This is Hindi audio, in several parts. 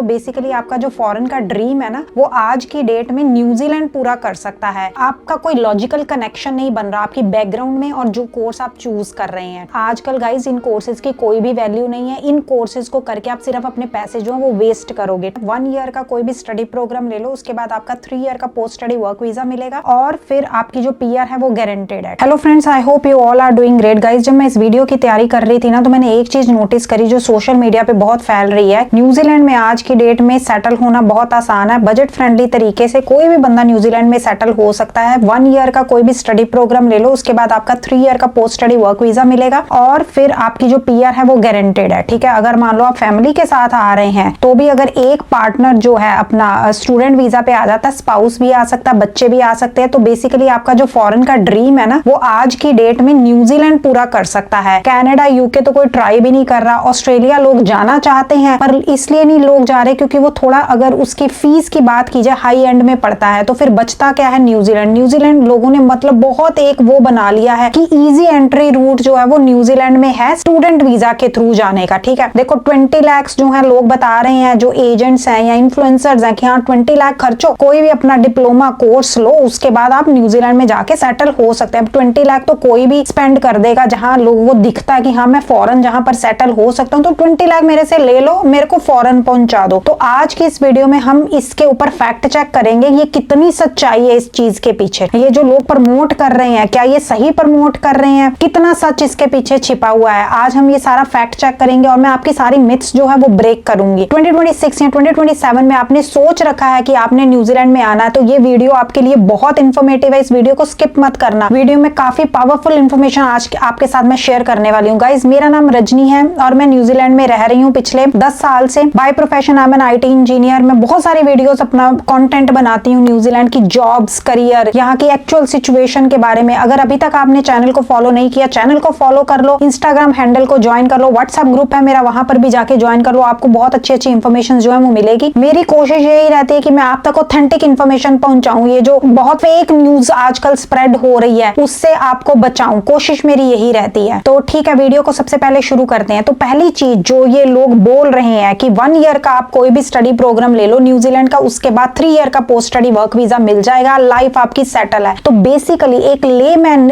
तो बेसिकली आपका जो फॉरेन का ड्रीम है ना, वो आज की डेट में न्यूजीलैंड पूरा कर सकता है। आपका कोई लॉजिकल कनेक्शन नहीं बन रहा आपकी बैकग्राउंड में और जो कोर्स आप चूज कर रहे हैं। आजकल गाइज इन कोर्सेज की कोई भी वैल्यू नहीं है। इन कोर्सेज को करके आप सिर्फ अपने पैसे जो है वो वेस्ट करोगे। 1 ईयर का कोई भी स्टडी प्रोग्राम ले लो, उसके बाद आपका 3 ईयर का पोस्ट स्टडी वर्क वीजा मिलेगा और फिर आपकी जो पीआर है वो गारंटेड है। Hello friends, I hope you all are doing great guys. जब मैं इस वीडियो की तैयारी कर रही थी ना, तो मैंने एक चीज नोटिस करी जो सोशल मीडिया पे बहुत फैल रही है। न्यूजीलैंड में आज की डेट में सेटल होना बहुत आसान है। बजट फ्रेंडली तरीके से कोई भी बंदा न्यूजीलैंड में सेटल हो सकता है। 1 ईयर का कोई भी स्टडी प्रोग्राम ले लो, उसके बाद आपका 3 ईयर का पोस्ट स्टडी वर्क वीजा मिलेगा और फिर आपकी जो पीआर है वो गारंटेड है। ठीक है, अगर मान लो आप फैमिली के साथ आ रहे हैं तो भी अगर एक पार्टनर जो है अपना स्टूडेंट वीजा पे आ जाता है, स्पाउस भी आ सकता है, बच्चे भी आ सकते हैं, तो बेसिकली आपका जो फॉरेन का ड्रीम है ना, वो आज की डेट में न्यूजीलैंड पूरा कर सकता है। कनाडा, यूके तो कोई ट्राई भी नहीं कर रहा। ऑस्ट्रेलिया लोग जाना चाहते हैं पर इसलिए नहीं लोग जा रहे क्योंकि वो थोड़ा, अगर उसकी फीस की बात की जाए, हाई एंड में पड़ता है। तो फिर बचता क्या है? न्यूजीलैंड। न्यूजीलैंड लोगों ने मतलब बहुत एक वो बना लिया है कि इजी एंट्री रूट जो है वो न्यूजीलैंड में है स्टूडेंट वीजा के थ्रू जाने का। ठीक है, देखो 20 लाख जो है लोग बता रहे हैं, जो एजेंट्स हैं या इन्फ्लुएंसर्स हैं कि हाँ 20 लाख खर्चो, कोई भी अपना डिप्लोमा कोर्स लो, उसके बाद आप न्यूजीलैंड में जाके सेटल हो सकते हैं। 20 लाख तो कोई भी स्पेंड कर देगा जहां लोगों को दिखता है कि हाँ मैं फॉरेन जहां पर सेटल हो सकता हूँ, तो 20 लाख मेरे से ले लो, मेरे को फॉरेन पहुंचा दो। तो आज की इस वीडियो में हम इसके ऊपर फैक्ट चेक करेंगे ये कितनी सच्चाई है इस चीज के पीछे। ये जो लोग प्रमोट कर रहे हैं, क्या ये सही प्रमोट कर रहे हैं? कितना सच इसके पीछे छिपा हुआ है? आज हम ये सारा फैक्ट चेक करेंगे और मैं आपकी सारी मिथ्स जो है वो ब्रेक करूंगी। 2026 या 2027 में आपने सोच रखा है कि आपने न्यूजीलैंड में आना है, तो ये वीडियो आपके लिए बहुत इंफॉर्मेटिव है। इस वीडियो को स्किप मत करना। वीडियो में काफी पावरफुल इंफॉर्मेशन आज आपके साथ मैं शेयर करने वाली हूँ। गाइज, मेरा नाम रजनी है और मैं न्यूजीलैंड में रह रही हूँ पिछले 10 साल से। By profession I am an IT engineer. मैं बहुत सारे वीडियोस अपना कंटेंट बनाती हूँ न्यूजीलैंड की जॉब्स, करियर, यहाँ की एक्चुअल सिचुएशन के बारे में। अगर अभी तक आपने चैनल को फॉलो नहीं किया, चैनल को फॉलो कर लो, इंस्टाग्राम हैंडल को ज्वाइन कर लो, व्हाट्सएप ग्रुप है मेरा, वहां पर भी जाके ज्वाइन कर लो। आपको बहुत अच्छी अच्छी इंफॉर्मेशन जो है वो मिलेगी। मेरी कोशिश यही रहती है कि मैं आप तक ऑथेंटिक इंफॉर्मेशन पहुंचाऊं। ये जो बहुत फेक न्यूज आजकल स्प्रेड हो रही है उससे आपको बचाऊं, कोशिश मेरी यही रहती है। तो ठीक है, वीडियो को सबसे पहले शुरू करते हैं। तो पहली चीज जो ये लोग बोल रहे हैं कि 1 ईयर का आप कोई भी स्टडी प्रोग्राम ले लो न्यूजीलैंड का, उसके बाद 3 ईयर का पोस्ट स्टडी वर्क वीजा मिल जाएगा, लाइफ आपकी सेटल है। तो बेसिकली एक लेमैन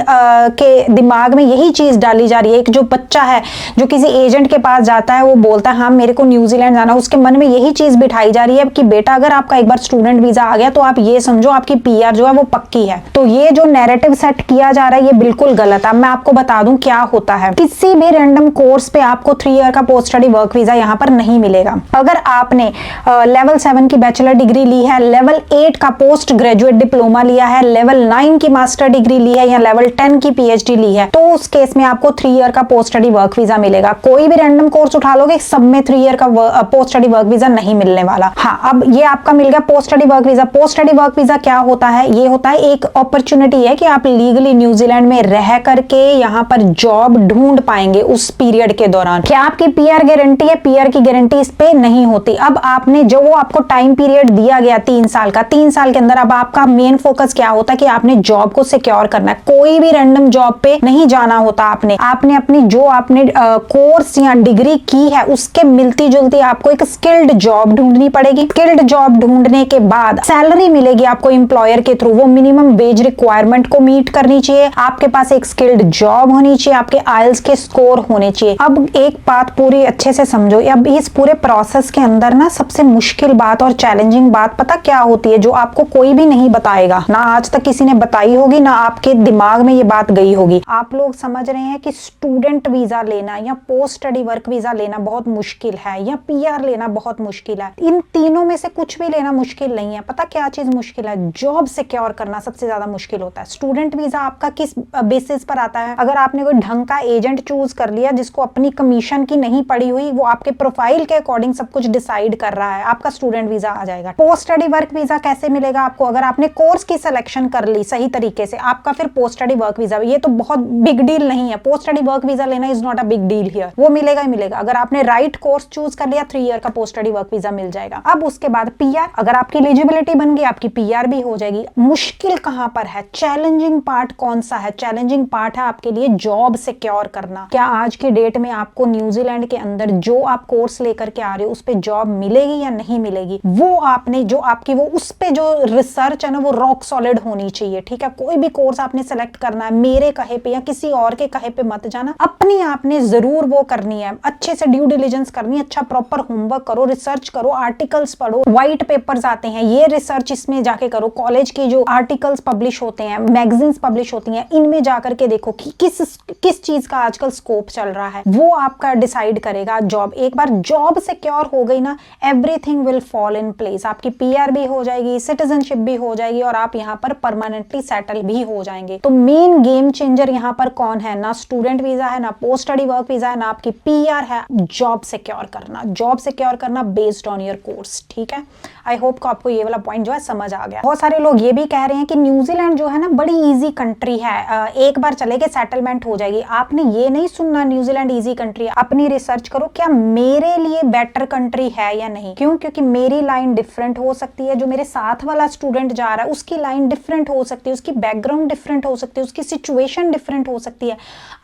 के दिमाग में यही चीज डाली जा रही है। एक जो बच्चा है जो किसी एजेंट के पास जाता है, वो बोलता है हाँ मेरे को न्यूजीलैंड जाना, उसके मन में यही चीज बिठाई जा रही है कि बेटा अगर आपका एक बार स्टूडेंट वीजा आ गया तो आप ये समझो आपकी पीआर जो है वो पक्की है। तो ये जो नैरेटिव सेट किया जा रहा है ये बिल्कुल गलत है। मैं आपको बता दूं क्या होता है। किसी भी रैंडम कोर्स पे आपको 3 ईयर का पोस्ट स्टडी वर्क वीजा यहाँ पर नहीं मिलेगा। अगर आपने लेवल 7 की बैचलर डिग्री ली है, लेवल 8 का पोस्ट ग्रेजुएट डिप्लोमा लिया है, लेवल 9 की मास्टर डिग्री ली है या लेवल 10 की PhD ली है, तो उस केस में आपको 3 ईयर का पोस्ट स्टडी वर्क वीजा मिलेगा। कोई भी रैंडम कोर्स उठा लोगे, सब में 3 ईयर का पोस्ट स्टडी वर्क वीजा नहीं मिलने वाला। हाँ, अब ये आपका मिल गया post study work visa. Post study work visa क्या होता है? ये होता है एक अपॉर्चुनिटी है कि आप लीगली न्यूजीलैंड में रह करके यहाँ पर जॉब ढूंढ पाएंगे उस पीरियड के दौरान। क्या आपकी पीआर गारंटी है? पीआर की गारंटी इस पे नहीं होती। अब आपने जो वो आपको टाइम पीरियड दिया गया 3 साल का, 3 साल के अंदर अब आपका मेन फोकस क्या होता है कि आपने जॉब को सिक्योर करना है। कोई भी रैंडम जॉब पे नहीं जाना होता। आपने अपनी जो आपने कोर्स या डिग्री की है उसके मिलती जुलती आपको एक स्किल्ड जॉब ढूंढनी पड़ेगी। स्किल्ड जॉब ढूंढने के बाद सैलरी मिलेगी आपको एम्प्लॉयर के थ्रू। वो मिनिमम वेज रिक्वायरमेंट को मीट करनी चाहिए। आपके पास एक स्किल्ड जॉब होनी चाहिए, आपके आइल्स के स्कोर होने चाहिए। अब एक बात पूरी अच्छे से समझो, अब इस पूरे प्रोसेस के अंदर ना सबसे मुश्किल बात और चैलेंजिंग बात पता क्या होती है, जो आपको कोई भी नहीं बताएगा, ना आज तक किसी ने बताई होगी, ना आपके दिमाग में ये बात गई होगी। आप लोग समझ रहे हैं कि स्टूडेंट वीजा लेना या पोस्ट स्टडी वर्क वीजा लेना बहुत मुश्किल है या पीआर लेना बहुत मुश्किल है। इन तीनों में से कुछ भी लेना मुश्किल नहीं है। पता क्या चीज मुश्किल है? जॉब सिक्योर करना सबसे ज्यादा मुश्किल होता है। स्टूडेंट वीजा आपका किस बेसिस पर आता है? अगर आपने कोई ढंग का एजेंट चूज कर लिया जिसको अपनी कमीशन की नहीं पड़ी हुई, वो आपके प्रोफाइल के अकॉर्डिंग सब कुछ डिसाइड कर रहा है, आपका स्टूडेंट वीजा आ जाएगा। पोस्ट स्टडी वर्क वीजा कैसे मिलेगा आपको? अगर आपने कोर्स की सिलेक्शन कर ली सही तरीके से, आपका फिर पोस्ट स्टडी वर्क वीजा, ये तो बहुत बिग डील नहीं है। पोस्ट स्टडी वर्क वीजा लेना is not a big deal here. वो मिलेगा ही मिलेगा। अगर आपने राइट कोर्स चूज कर लिया, 3 ईयर का पोस्ट स्टडी वर्क वीजा मिल जाएगा। अब उसके बाद पीआर, अगर आपकी एलिजिबिलिटी बन गई, आपकी पीआर भी हो जाएगी। मुश्किल कहां पर है? चैलेंजिंग पार्ट कौन सा है? चैलेंजिंग पार्ट है आपके लिए जॉब सिक्योर करना। क्या आज की डेट में आपको न्यूजीलैंड के अंदर जो आप कोर्स लेकर के आ रहे हो उस पे जॉब जॉब मिलेगी या नहीं मिलेगी, वो आपने जो आपकी वो उस पे जो रिसर्च है ना वो रॉक सॉलिड होनी चाहिए, ठीक है। कोई भी कोर्स आपने सेलेक्ट करना है, मेरे कहे पे या किसी और के कहे पे मत जाना, अपनी आपने जरूर वो करनी है, अच्छे से ड्यू डिलिजेंस करनी है, अच्छा प्रॉपर होमवर्क करो, रिसर्च करो, आर्टिकल्स पढ़ो, व्हाइट पेपर्स आते हैं, ये रिसर्च इसमें जाके करो, कॉलेज के जो आर्टिकल्स पब्लिश होते हैं, मैगजीन्स पब्लिश होती हैं, इनमें जाकर के देखो कि किस चीज का आजकल स्कोप चल रहा है, वो आपका डिसाइड करेगा जॉब। एक बार जॉब सिक्योर हो गई ना, everything will fall in place, आपकी पीआर भी हो जाएगी, सिटीजनशिप भी हो जाएगी और आप यहाँ पर परमानेंटली सेटल भी हो जाएंगे। तो मेन गेम चेंजर यहाँ पर कौन है? ना स्टूडेंट वीजा है, ना पोस्ट स्टडी वर्क वीजा है, ना आपकी पीआर है, जॉब सिक्योर करना, जॉब सिक्योर करना बेस्ड ऑन योर कोर्स, ठीक है। आई होप को आपको ये वाला पॉइंट जो है समझ आ गया। बहुत सारे लोग ये भी कह रहे हैं कि न्यूजीलैंड जो है ना बड़ी इजी कंट्री है, एक बार चले गए सेटलमेंट हो जाएगी। आपने ये नहीं सुनना न्यूजीलैंड इजी कंट्री है, अपनी रिसर्च करो क्या मेरे लिए बेटर कंट्री है या नहीं। क्यों? क्योंकि मेरी लाइन डिफरेंट हो सकती है, जो मेरे साथ वाला स्टूडेंट जा रहा है उसकी लाइन डिफरेंट हो सकती है, उसकी बैकग्राउंड डिफरेंट हो सकती है, उसकी सिचुएशन डिफरेंट हो सकती है।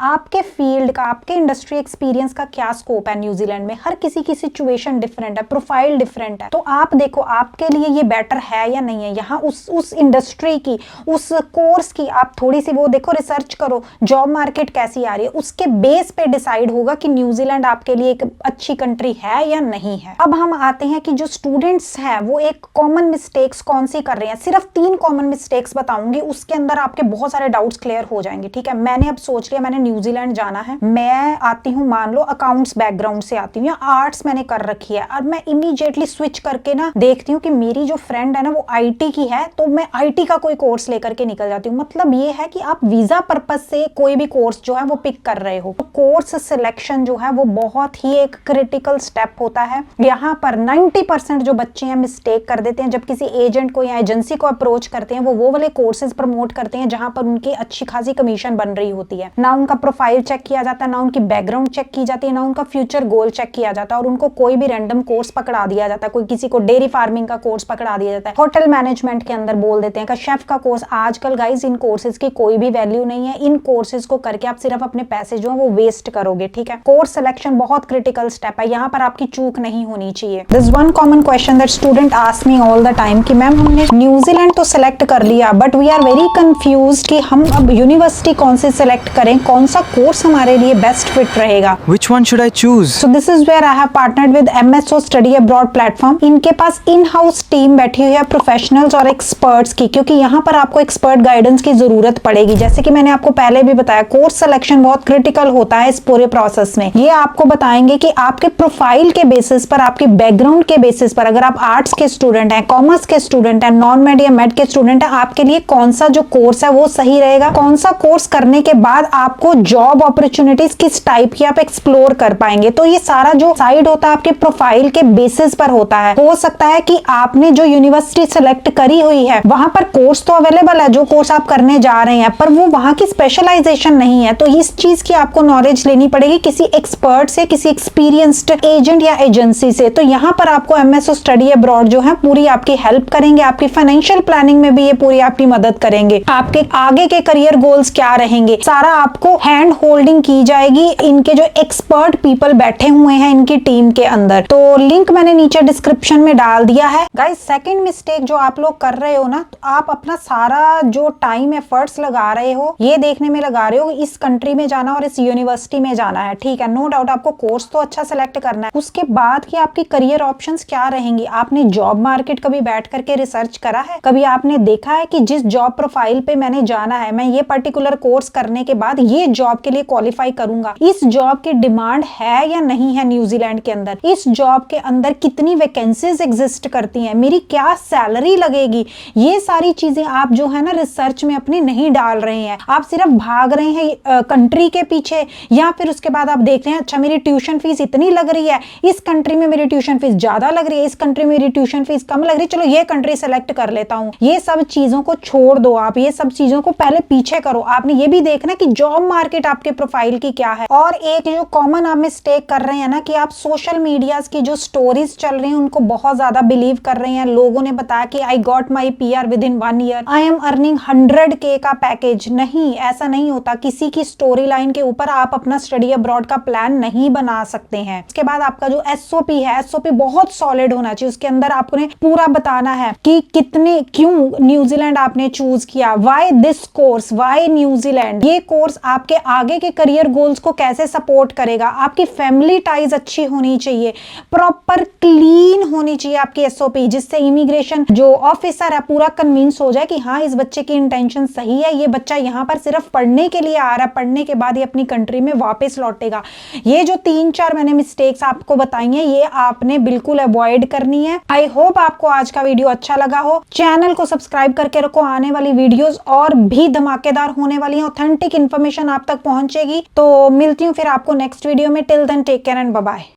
आपके फील्ड का, आपके इंडस्ट्री एक्सपीरियंस का क्या स्कोप है न्यूजीलैंड में, हर किसी की सिचुएशन डिफरेंट है, प्रोफाइल डिफरेंट है। तो आप देखो आपके लिए ये बेटर है या नहीं है। यहाँ उस इंडस्ट्री की, उस कोर्स की आप थोड़ी सी वो देखो, रिसर्च करो, जॉब मार्केट कैसी आ रही है, उसके बेस पे डिसाइड होगा कि न्यूजीलैंड आपके लिए एक अच्छी कंट्री है या नहीं है। अब हम आते हैं कि जो स्टूडेंट्स हैं वो एक कॉमन मिस्टेक्स कौन सी कर रहे हैं। सिर्फ 3 कॉमन मिस्टेक्स बताऊंगी, उसके अंदर आपके बहुत सारे डाउट्स क्लियर हो जाएंगे, ठीक है। मैंने अब सोच लिया मैंने न्यूजीलैंड जाना है, मैं आती हूँ मान लो अकाउंट्स बैकग्राउंड से आती हूँ या आर्ट्स मैंने कर रखी है, और मैं इमीडिएटली स्विच करके ना देखती हूँ कि मेरी जो फ्रेंड है ना वो आईटी की है, तो मैं आईटी का कोई कोर्स लेकर के निकल जाती हूँ। मतलब ये है कि आप वीजा पर्पस से कोई भी कोर्स जो है वो पिक कर रहे हो। तो कोर्स सिलेक्शन जो है वो बहुत ही एक क्रिटिकल स्टेप होता है। यहाँ पर 90% जो बच्चे हैं मिस्टेक कर देते हैं, जब किसी एजेंट को या एजेंसी को अप्रोच करते हैं, वो वाले कोर्सेज प्रमोट करते हैं जहां पर उनकी अच्छी खासी कमीशन बन रही होती है। ना उनका प्रोफाइल चेक किया जाता है, ना उनकी बैकग्राउंड चेक की जाती है, ना उनका फ्यूचर गोल चेक किया जाता है, और उनको कोई भी रैंडम कोर्स पकड़ा दिया जाता है। कोई किसी को डेयरी फार्मिंग का कोर्स पकड़ा दिया जाता है, होटल मैनेजमेंट के अंदर बोल देते हैं का शेफ का कोर्स। आजकल गाइस इन कोर्सेज की कोई भी वैल्यू नहीं है। इन कोर्सेज को करके आप सिर्फ अपने पैसे जो है वो वेस्ट करोगे, ठीक है। कोर्स सिलेक्शन बहुत क्रिटिकल स्टेप है, यहाँ पर आपकी चूक नहीं होनी चाहिए। This one common question that student ask me all the time कि मैम हमने न्यूजीलैंड तो सिलेक्ट कर लिया but we are very confused कि हम अब यूनिवर्सिटी कौन सी सिलेक्ट करें, कौन सा कोर्स हमारे लिए बेस्ट फिट रहेगा। Which one should I choose? So this is where I have partnered with MSO Study Abroad platform. इनके पास इन हाउस टीम बैठी हुई है प्रोफेशनल्स और एक्सपर्ट्स की, क्योंकि यहाँ पर आपको एक्सपर्ट गाइडेंस की जरूरत पड़ेगी। जैसे कि मैंने आपको पहले भी बताया, कोर्स सिलेक्शन बहुत क्रिटिकल होता है इस पूरे प्रोसेस में। ये आपको बताएंगे कि आपके प्रोफाइल के बेसिस पर, आपके बैकग्राउंड के बेसिस पर, अगर आप आर्ट्स के स्टूडेंट हैं, कॉमर्स के स्टूडेंट हैं, नॉन मेड या मेड के स्टूडेंट हैं, आपके लिए कौन सा जो कोर्स है वो सही रहेगा, कौन सा कोर्स करने के बाद आपको जॉब अपॉर्चुनिटीज किस टाइप की आप एक्सप्लोर कर पाएंगे। तो ये सारा जो साइड होता है आपके प्रोफाइल के बेसिस पर होता है। हो सकता है कि आपने जो यूनिवर्सिटी सेलेक्ट करी हुई है वहां पर कोर्स तो अवेलेबल है, जो कोर्स आप करने जा रहे हैं, पर वो वहां की स्पेशलाइजेशन नहीं है। तो इस चीज की आपको नॉलेज लेनी पड़ेगी किसी एक्सपर्ट से, किसी एक्सपीरियंस्ड एजेंट या एजेंसी से। तो यहाँ पर आपको MSO स्टडी अब्रॉड जो है पूरी आपकी हेल्प करेंगे, आपकी फाइनेंशियल प्लानिंग में भी ये पूरी आपकी मदद करेंगे। आपके आगे के करियर गोल्स क्या रहेंगे, सारा आपको हैंड होल्डिंग की जाएगी इनके जो एक्सपर्ट पीपल बैठे हुए हैं इनकी टीम के अंदर। तो लिंक मैंने नीचे डिस्क्रिप्शन में डाल दिया है। गाइस सेकंड मिस्टेक जो आप लोग कर रहे हो ना, तो आप अपना सारा जो टाइम एफर्ट्स लगा रहे हो ये देखने में लगा रहे हो इस कंट्री में जाना और इस यूनिवर्सिटी में जाना है, ठीक है। नो डाउट आपको कोर्स तो अच्छा सेलेक्ट करना है, उसके बाद की आपकी करियर ऑप्शंस क्या रहेंगी। आपने जॉब मार्केट कभी बैठ करके रिसर्च करा है? कभी आपने देखा है कि जिस जॉब प्रोफाइल पे मैंने जाना है, मैं ये पर्टिकुलर कोर्स करने के बाद ये जॉब के लिए क्वालिफाई करूंगा, इस जॉब की डिमांड है या नहीं है न्यूजीलैंड के अंदर, इस जॉब के अंदर कितनी वैकेंसीज एग्जिस्ट करती हैं, मेरी क्या सैलरी लगेगी। ये सारी चीजें आप जो है ना रिसर्च में अपनी नहीं डाल रहे हैं, आप सिर्फ भाग रहे हैं कंट्री के पीछे, या फिर उसके बाद आप देख रहे हैं अच्छा मेरी ट्यूशन फीस इतनी लग रही है, इस कंट्री में मेरी ट्यूशन फीस ज्यादा लग रही है, इस कंट्री में मेरी ट्यूशन फीस कम लग रही है, चलो ये कंट्री सेलेक्ट कर लेता हूँ। ये सब चीजों को छोड़ दो, आप ये सब चीजों को पहले पीछे करो। आपने ये भी देखना कि जॉब मार्केट आपके प्रोफाइल की क्या है। और एक जो कॉमन आप मिस्टेक कर रहे हैं ना कि आप सोशल मीडियाज की जो स्टोरीज चल रही हैं उनको बहुत ज्यादा बिलीव कर रहे हैं। लोगों ने बताया कि I got my PR with in 1 year, I am earning 100K का पैकेज। नहीं, ऐसा नहीं होता। किसी की स्टोरी लाइन के ऊपर आप अपना स्टडी अब्रॉड का प्लान नहीं बना सकते हैं। उसके बाद आपका जो SOP एसओपी है, एसओपी बहुत सॉलिड होना चाहिए। उसके अंदर आपने पूरा बताना है कि क्यों न्यूजीलैंड आपने चूज किया, why this course, why New Zealand, ये कोर्स आपके आगे के करियर गोल्स को कैसे सपोर्ट करेगा। आपकी फैमिली टाइज अच्छी होनी चाहिए, प्रॉपर क्लीन होनी चाहिए आपकी एसओपी, जिससे इमिग्रेशन जो ऑफिसर है पूरा कन्विंस हो जाए कि हाँ इस बच्चे की इंटेंशन सही है, ये बच्चा यहाँ पर सिर्फ पढ़ने के लिए आ रहा है, पढ़ने के बाद ये अपनी कंट्री में वापस लौटेगा। ये जो 3-4 मैंने मिस्टेक्स आपको बताई हैं, ये आपने बिल्कुल अवॉइड करनी है। आई होप आपको आज का वीडियो अच्छा लगा हो। चैनल को सब्सक्राइब करके रखो, आने वाली वीडियोस और भी धमाकेदार होने वाली हैं, ऑथेंटिक इन्फॉर्मेशन आप तक पहुंचेगी। तो मिलती हूँ फिर आपको नेक्स्ट वीडियो में। Till then take care and bye bye.